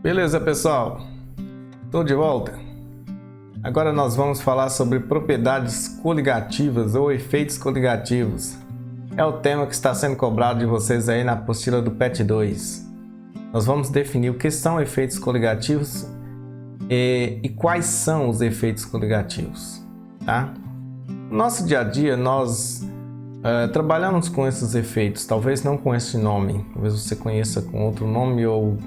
Beleza, pessoal? Estou de volta. Agora nós vamos falar sobre propriedades coligativas ou efeitos coligativos. É o tema que está sendo cobrado de vocês aí na apostila do PET 2. Nós vamos definir o que são efeitos coligativos e quais são os efeitos coligativos, tá? No nosso dia a dia nós trabalhamos com esses efeitos, talvez não com esse nome, talvez você conheça com outro nome ou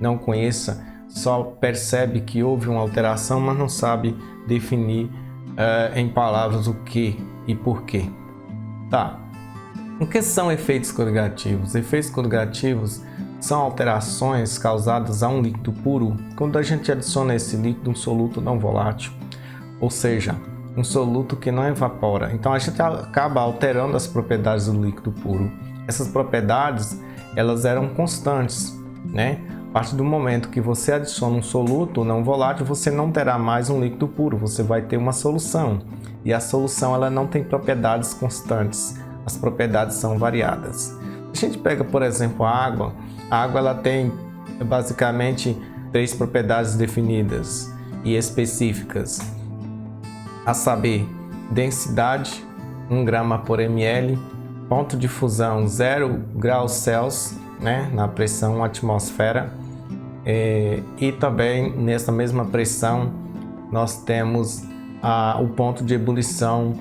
não conheça, só percebe que houve uma alteração, mas não sabe definir em palavras o que e porquê. Tá. O que são efeitos coligativos? Efeitos coligativos são alterações causadas a um líquido puro quando a gente adiciona esse líquido um soluto não volátil, ou seja, um soluto que não evapora. Então a gente acaba alterando as propriedades do líquido puro. Essas propriedades elas eram constantes, né? A partir do momento que você adiciona um soluto não volátil, você não terá mais um líquido puro, você vai ter uma solução. E a solução ela não tem propriedades constantes, as propriedades são variadas. A gente pega, por exemplo, a água ela tem basicamente 3 propriedades definidas e específicas, a saber, densidade 1 grama por ml, ponto de fusão 0 graus Celsius, né, na pressão atmosfera, e também nessa mesma pressão nós temos o ponto de ebulição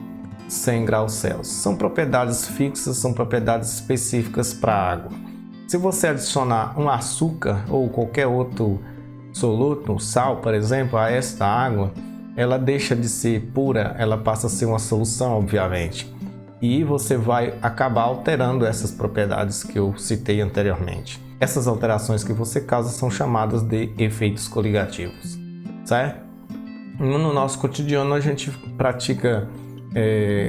100 graus Celsius. São propriedades fixas, são propriedades específicas para a água. Se você adicionar um açúcar ou qualquer outro soluto, sal por exemplo, a esta água, ela deixa de ser pura, ela passa a ser uma solução, obviamente. E você vai acabar alterando essas propriedades que eu citei anteriormente. Essas alterações que você causa são chamadas de efeitos coligativos, certo? No nosso cotidiano a gente pratica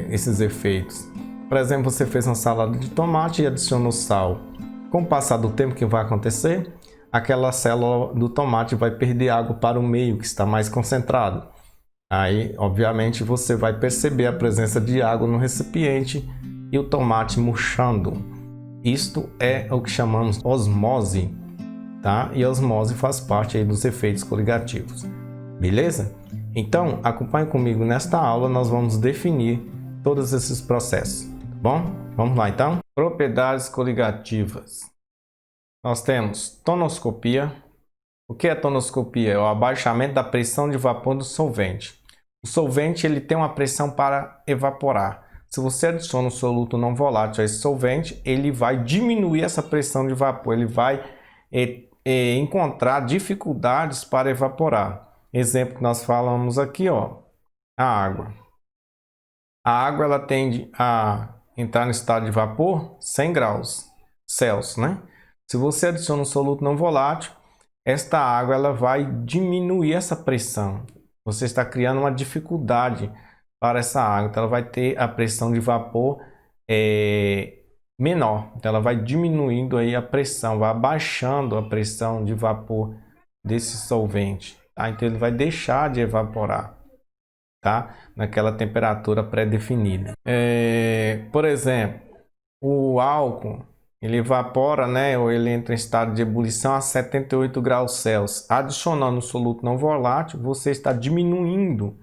esses efeitos. Por exemplo, você fez uma salada de tomate e adicionou sal. Com o passar do tempo, o que vai acontecer? Aquela célula do tomate vai perder água para o meio, que está mais concentrado. Aí, obviamente, você vai perceber a presença de água no recipiente e o tomate murchando. Isto é o que chamamos osmose, tá? E a osmose faz parte aí dos efeitos coligativos. Beleza? Então, acompanhe comigo nesta aula, nós vamos definir todos esses processos, tá bom? Vamos lá então? Propriedades coligativas. Nós temos tonoscopia. O que é tonoscopia? É o abaixamento da pressão de vapor do solvente. O solvente ele tem uma pressão para evaporar. Se você adiciona um soluto não volátil a esse solvente, ele vai diminuir essa pressão de vapor, ele vai encontrar dificuldades para evaporar. Exemplo que nós falamos aqui, ó, a água. A água ela tende a entrar no estado de vapor 100 graus Celsius, né? Se você adiciona um soluto não volátil, esta água ela vai diminuir essa pressão. Você está criando uma dificuldade para essa água, então ela vai ter a pressão de vapor menor. Então ela vai diminuindo aí a pressão, vai abaixando a pressão de vapor desse solvente, tá? Então ele vai deixar de evaporar, tá? Naquela temperatura pré-definida. Por exemplo, o álcool ele evapora, né, ou ele entra em estado de ebulição a 78 graus Celsius. Adicionando o soluto não volátil, você está diminuindo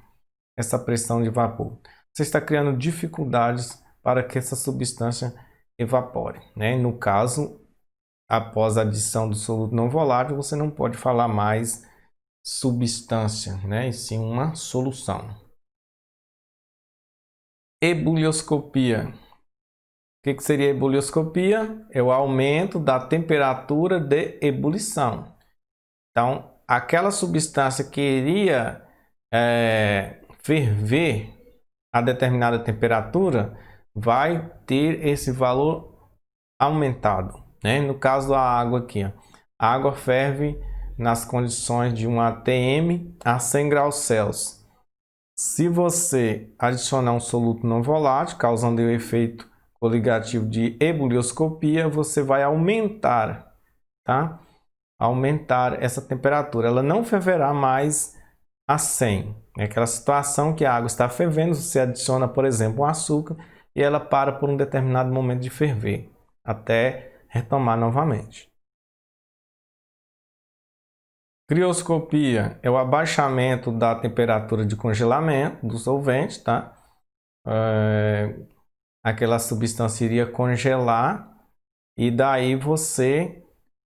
essa pressão de vapor. Você está criando dificuldades para que essa substância evapore, né? No caso, após a adição do soluto não volátil, você não pode falar mais substância, né, e sim uma solução. Ebulioscopia. O que seria ebulioscopia? É o aumento da temperatura de ebulição. Então, aquela substância que iria ferver a determinada temperatura vai ter esse valor aumentado, né? No caso da água aqui, ó, a água ferve nas condições de 1 atm a 100 graus Celsius. Se você adicionar um soluto não volátil, causando o efeito coligativo de ebulioscopia, você vai aumentar, tá? Aumentar essa temperatura. Ela não ferverá mais a 100. É aquela situação que a água está fervendo, você adiciona, por exemplo, um açúcar e ela para por um determinado momento de ferver, até retomar novamente. Crioscopia é o abaixamento da temperatura de congelamento do solvente, tá? Aquela substância iria congelar e daí você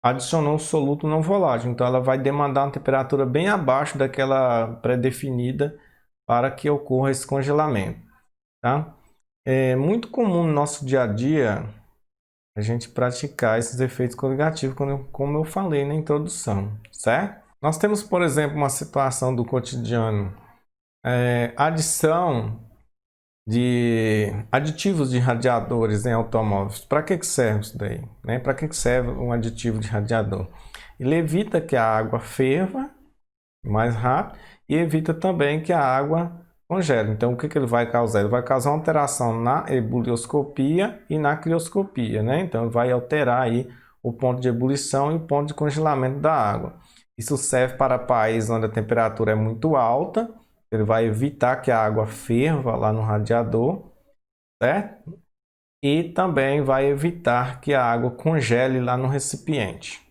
adicionou um soluto não volátil. Então ela vai demandar uma temperatura bem abaixo daquela pré-definida para que ocorra esse congelamento, tá? É muito comum no nosso dia a dia a gente praticar esses efeitos coligativos, como eu falei na introdução, certo? Nós temos, por exemplo, uma situação do cotidiano, adição de aditivos de radiadores em automóveis. Para que serve isso daí? Né? Para que serve um aditivo de radiador? Ele evita que a água ferva mais rápido e evita também que a água congele. Então, o que ele vai causar? Ele vai causar uma alteração na ebulioscopia e na crioscopia, né? Então, ele vai alterar aí o ponto de ebulição e o ponto de congelamento da água. Isso serve para países onde a temperatura é muito alta. Ele vai evitar que a água ferva lá no radiador, certo? E também vai evitar que a água congele lá no recipiente,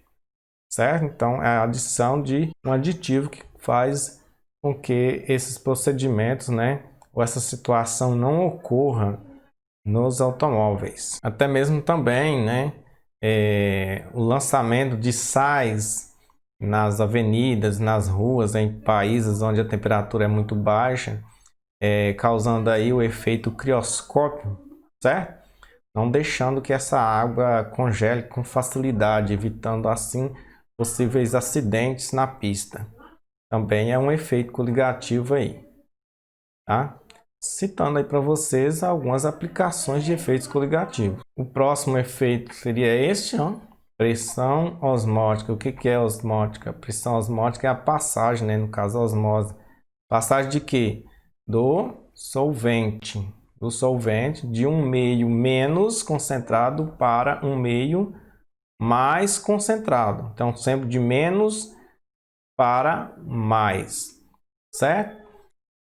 certo? Então, é a adição de um aditivo que faz com que esses procedimentos, né, ou essa situação não ocorra nos automóveis. Até mesmo também, né, o lançamento de sais nas avenidas, nas ruas, em países onde a temperatura é muito baixa, causando aí o efeito crioscópio, certo? Não deixando que essa água congele com facilidade, evitando assim possíveis acidentes na pista. Também é um efeito coligativo aí, tá? Citando aí para vocês algumas aplicações de efeitos coligativos. O próximo efeito seria este, ó, pressão osmótica. O que é osmótica? Pressão osmótica é a passagem, né? No caso, a osmose. Passagem de quê? Do solvente de um meio menos concentrado para um meio mais concentrado. Então, sempre de menos para mais, certo?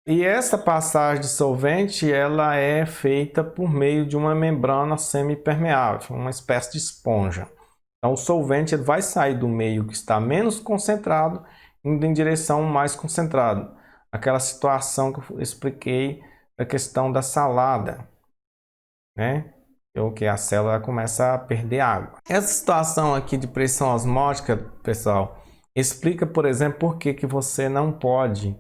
E essa passagem de solvente, ela é feita por meio de uma membrana semipermeável, uma espécie de esponja. Então, o solvente ele vai sair do meio que está menos concentrado, indo em direção ao mais concentrado. Aquela situação que eu expliquei da questão da salada, né? Que a célula começa a perder água. Essa situação aqui de pressão osmótica, pessoal, explica, por exemplo, por que você não pode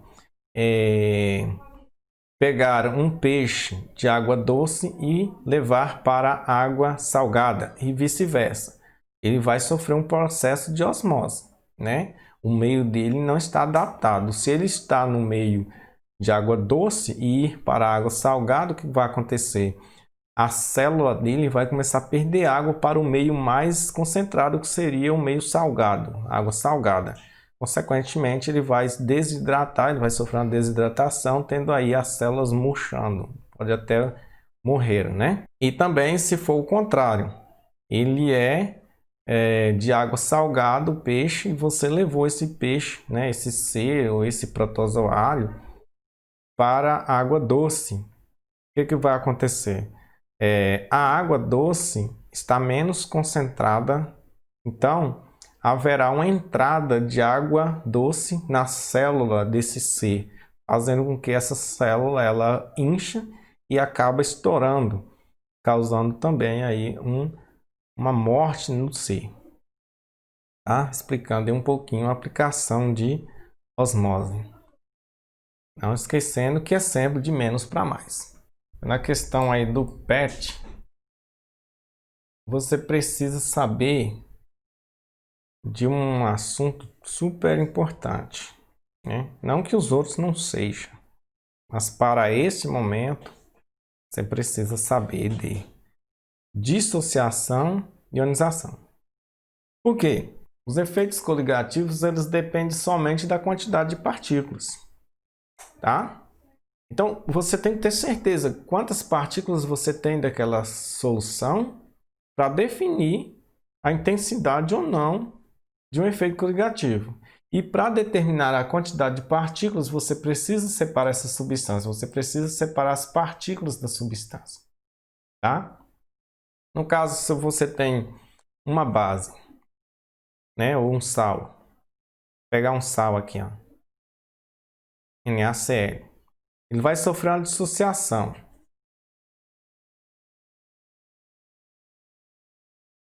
pegar um peixe de água doce e levar para água salgada e vice-versa. Ele vai sofrer um processo de osmose, né? O meio dele não está adaptado. Se ele está no meio de água doce e ir para a água salgada, o que vai acontecer? A célula dele vai começar a perder água para o meio mais concentrado, que seria o meio salgado, água salgada. Consequentemente, ele vai desidratar, ele vai sofrer uma desidratação, tendo aí as células murchando, pode até morrer, né? E também, se for o contrário, ele de água salgada, o peixe, e você levou esse peixe, né, esse ser ou esse protozoário para água doce. O que vai acontecer? A água doce está menos concentrada, então haverá uma entrada de água doce na célula desse ser, fazendo com que essa célula ela incha e acaba estourando, causando também aí uma morte no ser. Tá? Explicando aí um pouquinho a aplicação de osmose. Não esquecendo que é sempre de menos para mais. Na questão aí do PET, você precisa saber de um assunto super importante, né? Não que os outros não sejam, mas para esse momento você precisa saber de dissociação e ionização. Por quê? Os efeitos coligativos eles dependem somente da quantidade de partículas, tá? Então você tem que ter certeza quantas partículas você tem daquela solução para definir a intensidade ou não de um efeito coligativo. E para determinar a quantidade de partículas, você precisa separar essa substância, você precisa separar as partículas da substância, tá? No caso, se você tem uma base, né, ou um sal, pegar um sal aqui, ó, NaCl. Ele vai sofrer uma dissociação.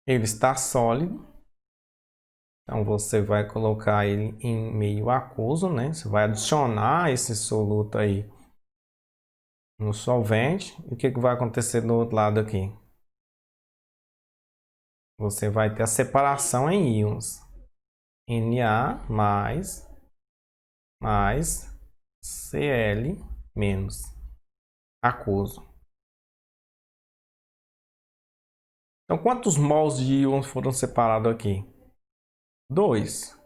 Ele está sólido. Então você vai colocar ele em meio aquoso, né? Você vai adicionar esse soluto aí no solvente. E o que vai acontecer do outro lado aqui? Você vai ter a separação em íons. Na mais Cl menos aquoso. Então quantos mols de íons foram separados aqui? 2.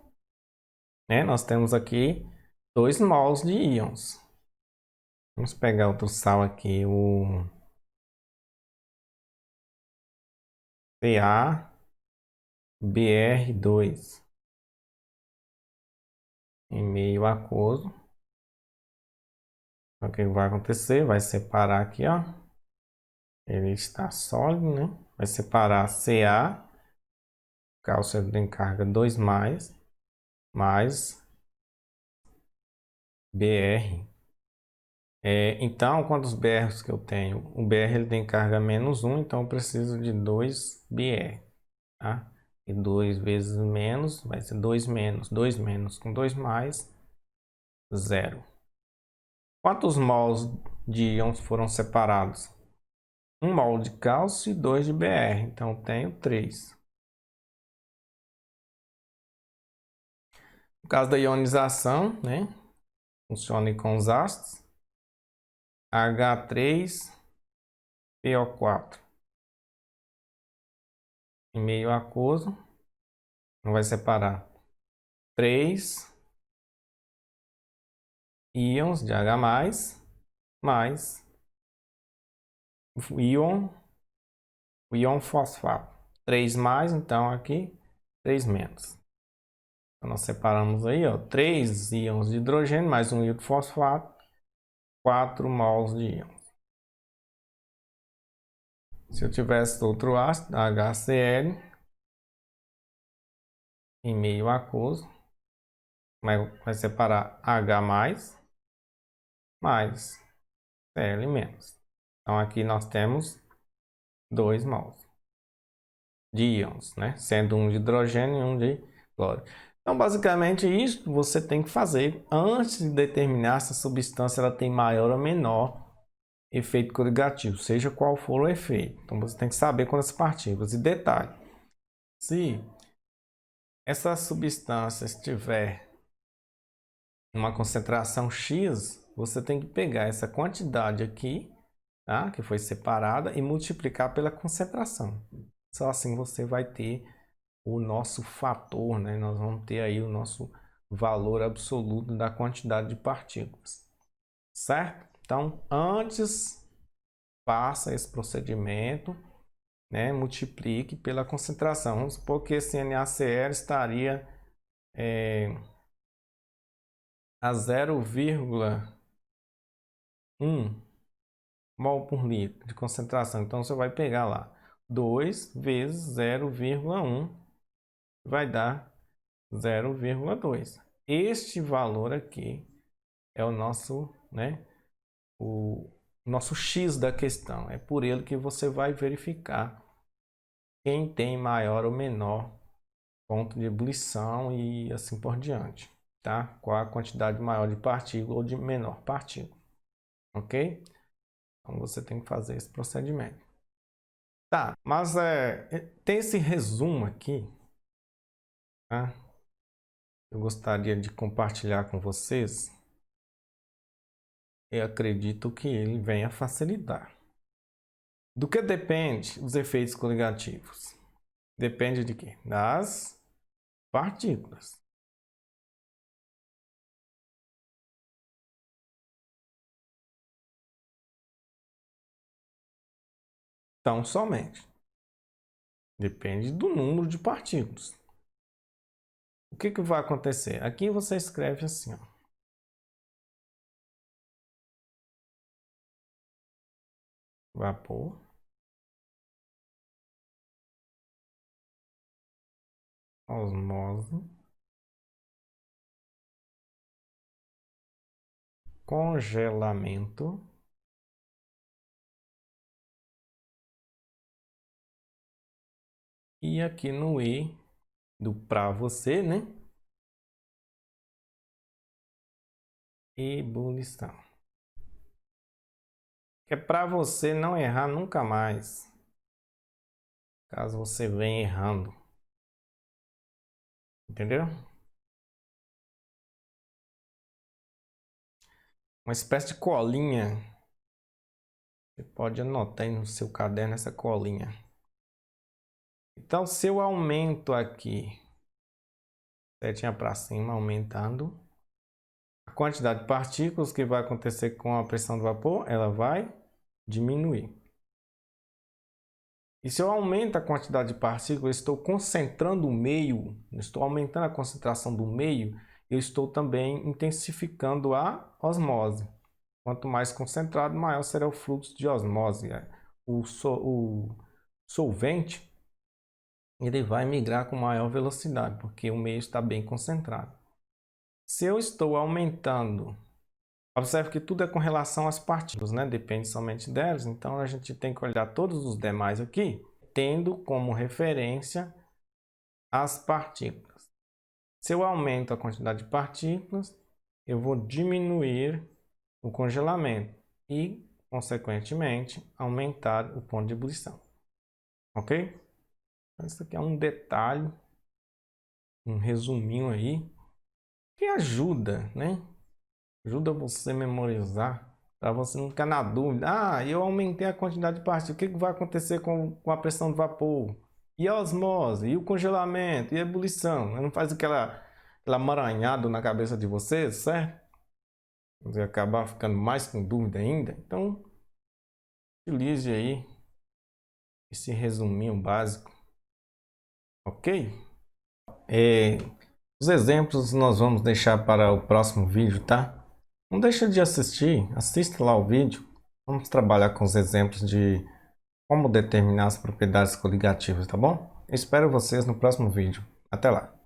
Né? Nós temos aqui 2 mols de íons. Vamos pegar outro sal aqui, o CaBr2 em meio aquoso. Então, o que vai acontecer? Vai separar aqui, ó. Ele está sólido, né? Vai separar Ca, cálcio tem carga 2 mais Br. Então, quantos Brs que eu tenho? O Br ele tem carga menos 1, então eu preciso de 2 Br. Tá? E 2 vezes menos vai ser 2 menos. 2 menos com 2 mais, 0. Quantos mols de íons foram separados? 1 mol de cálcio e 2 de Br. Então, tenho 3. No caso da ionização, né? Funciona com os ácidos. H3PO4 em meio aquoso. Não vai separar 3 íons de H+, mais o íon fosfato. 3 mais, então aqui 3 menos. Então, nós separamos aí, ó, 3 íons de hidrogênio mais um íon de fosfato, 4 mols de íon. Se eu tivesse outro ácido, HCl, em meio aquoso, vai separar H+, mais Cl menos. Então aqui nós temos 2 mols de íons, né? Sendo um de hidrogênio e um de cloro. Então basicamente isso você tem que fazer antes de determinar se a substância ela tem maior ou menor efeito coligativo, seja qual for o efeito. Então você tem que saber quantas partículas. E detalhe, se essa substância estiver em uma concentração X, você tem que pegar essa quantidade aqui, tá? Que foi separada, e multiplicar pela concentração. Só assim você vai ter o nosso fator, né? Nós vamos ter aí o nosso valor absoluto da quantidade de partículas, certo? Então, antes, faça esse procedimento, né? Multiplique pela concentração. Vamos supor que esse NaCl estaria a 0,1 mol por litro de concentração. Então você vai pegar lá 2 vezes 0,1 vai dar 0,2. Este valor aqui é o nosso, né, o nosso X da questão. É por ele que você vai verificar quem tem maior ou menor ponto de ebulição e assim por diante, tá? Qual a quantidade maior de partícula ou de menor partícula, ok? Então você tem que fazer esse procedimento. Tá, mas tem esse resumo aqui, tá? Eu gostaria de compartilhar com vocês. Eu acredito que ele venha facilitar. Do que depende os efeitos coligativos? Depende de quê? Das partículas. Então, somente. Depende do número de partículas. O que vai acontecer? Aqui você escreve assim, ó. Vapor. Osmose. congelamento e aqui no E do para você, né? Ebulição. Que é para você não errar nunca mais. Caso você venha errando. Entendeu? Uma espécie de colinha. Você pode anotar aí no seu caderno essa colinha. Então, se eu aumento aqui, setinha para cima, aumentando, a quantidade de partículas que vai acontecer com a pressão do vapor, ela vai diminuir. E se eu aumento a quantidade de partículas, eu estou concentrando o meio, estou aumentando a concentração do meio, eu estou também intensificando a osmose. Quanto mais concentrado, maior será o fluxo de osmose. O solvente ele vai migrar com maior velocidade, porque o meio está bem concentrado. Se eu estou aumentando, observe que tudo é com relação às partículas, né? Depende somente delas, então a gente tem que olhar todos os demais aqui, tendo como referência as partículas. Se eu aumento a quantidade de partículas, eu vou diminuir o congelamento e, consequentemente, aumentar o ponto de ebulição. Ok? Isso aqui é um detalhe, um resuminho aí, que ajuda, né? Ajuda você a memorizar, para você não ficar na dúvida. Ah, eu aumentei a quantidade de partículas, o que vai acontecer com a pressão do vapor? E a osmose? E o congelamento? E a ebulição? Não faz aquela amaranhado na cabeça de vocês, certo? Você acabar ficando mais com dúvida ainda. Então, utilize aí esse resuminho básico, ok? Os exemplos nós vamos deixar para o próximo vídeo, tá? Não deixa de assistir, assista lá o vídeo. Vamos trabalhar com os exemplos de como determinar as propriedades coligativas, tá bom? Eu espero vocês no próximo vídeo. Até lá!